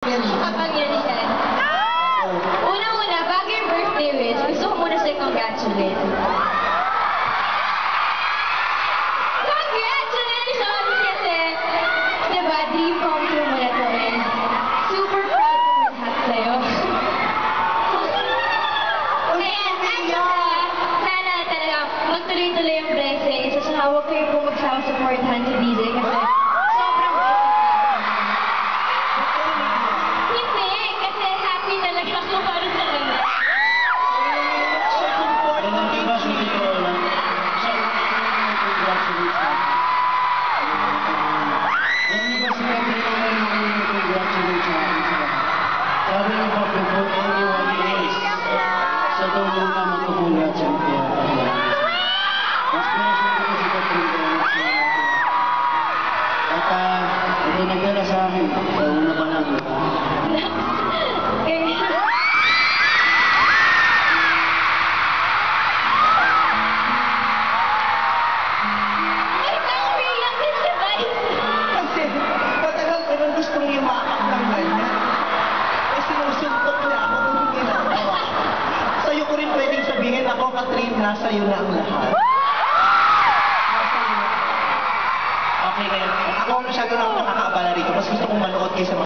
Kapangyarihan. Una-una, bago yung birthday wish, gusto ko muna sa'yo congratulate. Congratulations! Kasi, diba, dream come true mo na to eh. Super proud ko lahat sa'yo. Sana talaga magtuloy-tuloy yung blessings. Sa hawak kayo po magsama-supportahan si DJ kasi sobrang hindi, kasi happy talaga ako para sa kanya. Sabi ng before anyone else, sa ito muna magkukulat siya kaya mas pinasyon ko si Catherine kaya at ito nagdala sa akin sa una pa lang Kasi matagal ko nang gustong yumakap ng ganyan. Sinusuntok niya ako kung ginagawa. Sa'yo ko rin pwedeng sabihin ako, Catherine, nasa iyo na ang lahat. Okay, kaya ako masyado na ako nakakaabala rito. Mas gusto kong manood kaysa